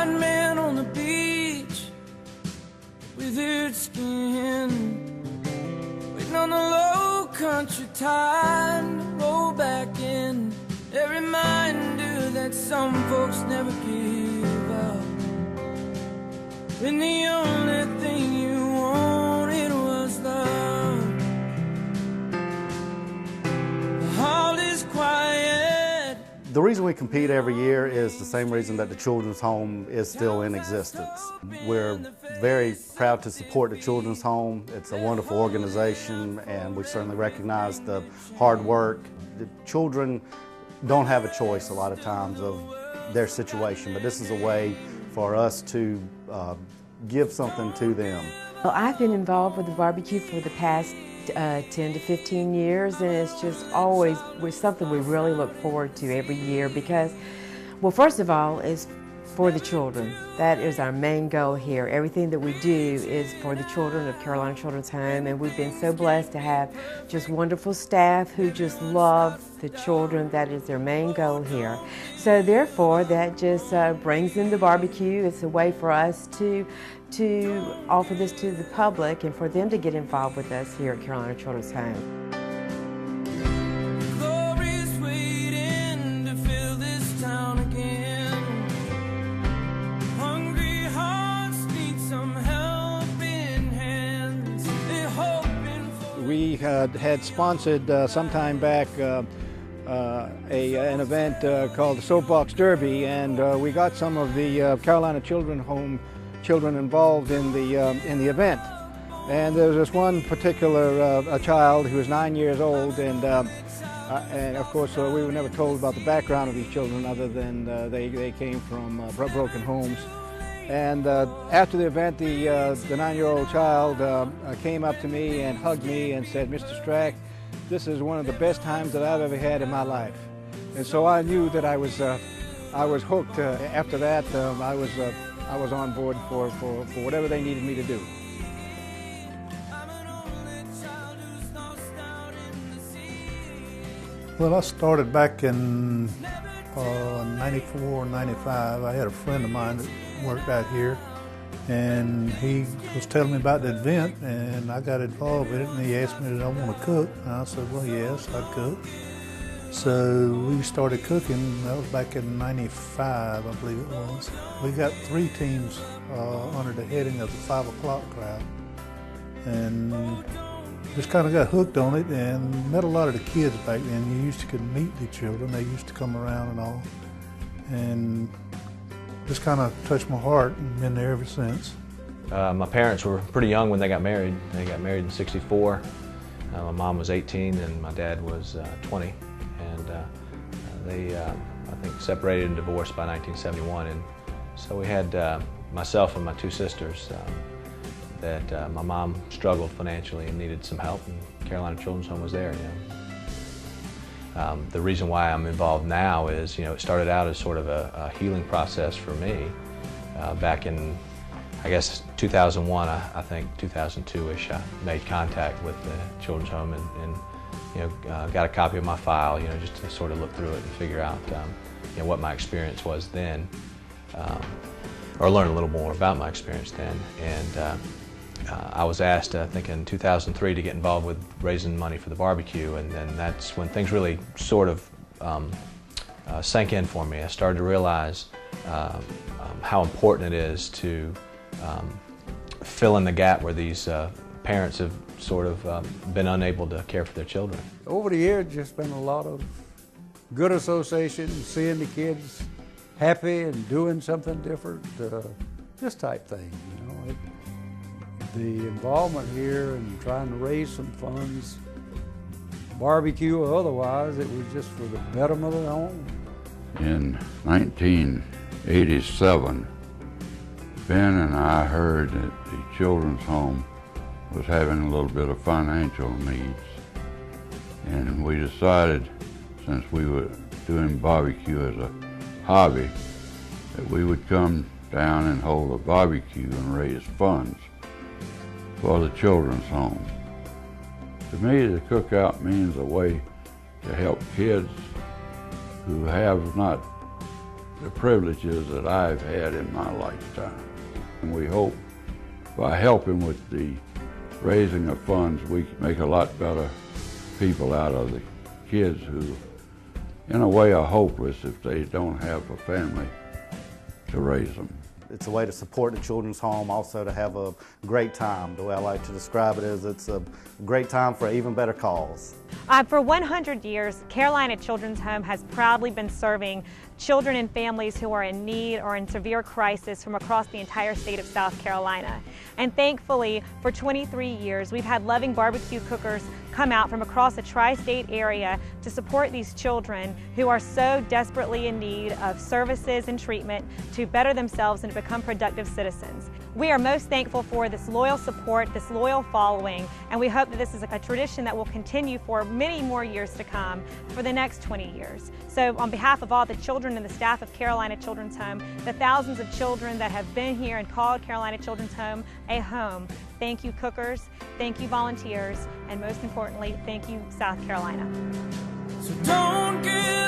blind man on the beach, withered skin, waiting on the low country tide to roll back in. A reminder that some folks never give up, when the only thing you wanted was love. The hall is quiet. The reason we compete every year is the same reason that the Children's Home is still in existence. We're very proud to support the Children's Home. It's a wonderful organization, and we certainly recognize the hard work. The children don't have a choice a lot of times of their situation, but this is a way for us to give something to them. Well, I've been involved with the barbecue for the past 10 to 15 years, and it's just always something we really look forward to every year because, well, first of all, it's for the children. That is our main goal here. Everything that we do is for the children of Carolina Children's Home, and we've been so blessed to have just wonderful staff who just love the children. That is their main goal here. So therefore, that just brings in the barbecue. It's a way for us to offer this to the public and for them to get involved with us here at Carolina Children's Home. We had sponsored some time back an event called the Soapbox Derby, and we got some of the Carolina Children's Home children involved in the event. And there was this one particular a child who was 9 years old, and of course we were never told about the background of these children other than they came from broken homes. And after the event, the 9-year-old child came up to me and hugged me and said, "Mr. Strack, this is one of the best times that I've ever had in my life." And so I knew that I was hooked. After that, I was on board for whatever they needed me to do. Well, I started back in 94, 95. I had a friend of mine that worked out here, and he was telling me about the event, and I got involved with it, and he asked me did I want to cook, and I said, well, yes, I'd cook. So we started cooking. That was back in 95, I believe it was. We got 3 teams under the heading of the 5 o'clock crowd, and just kind of got hooked on it and met a lot of the kids back then. You used to could meet the children. They used to come around and all, and just kind of touched my heart and been there ever since. My parents were pretty young when they got married. They got married in '64. My mom was 18 and my dad was 20. And they, I think, separated and divorced by 1971. And so we had myself and my 2 sisters that my mom struggled financially and needed some help, and Carolina Children's Home was there. You know. The reason why I'm involved now is, it started out as sort of a healing process for me back in, I guess, 2001. I think 2002-ish. I made contact with the Children's Home and got a copy of my file, just to sort of look through it and figure out, what my experience was then, or learn a little more about my experience then. And I was asked, I think in 2003, to get involved with raising money for the barbecue, and then that's when things really sort of sank in for me. I started to realize how important it is to fill in the gap where these parents have sort of been unable to care for their children. Over the years, just been a lot of good association, seeing the kids happy and doing something different, this type thing, The involvement here and trying to raise some funds, barbecue or otherwise, it was just for the betterment of the home. In 1987, Ben and I heard that the Children's Home was having a little bit of financial needs, and we decided, since we were doing barbecue as a hobby, that we would come down and hold a barbecue and raise funds for the Children's Home. To me, the cookout means a way to help kids who have not the privileges that I've had in my lifetime. And we hope by helping with the raising of funds, we can make a lot better people out of the kids who, in a way, are hopeless if they don't have a family to raise them. It's a way to support the children's home, also to have a great time. The way I like to describe it is it's a great time for an even better cause. For 100 years, Carolina Children's Home has proudly been serving children and families who are in need or in severe crisis from across the entire state of South Carolina. And thankfully, for 23 years, we've had loving barbecue cookers come out from across the tri-state area to support these children who are so desperately in need of services and treatment to better themselves and to become productive citizens. We are most thankful for this loyal support, this loyal following, and we hope that this is a tradition that will continue for many more years to come for the next 20 years. So on behalf of all the children and the staff of Carolina Children's Home, the thousands of children that have been here and called Carolina Children's Home a home, thank you cookers, thank you volunteers, and most importantly, thank you South Carolina. So don't give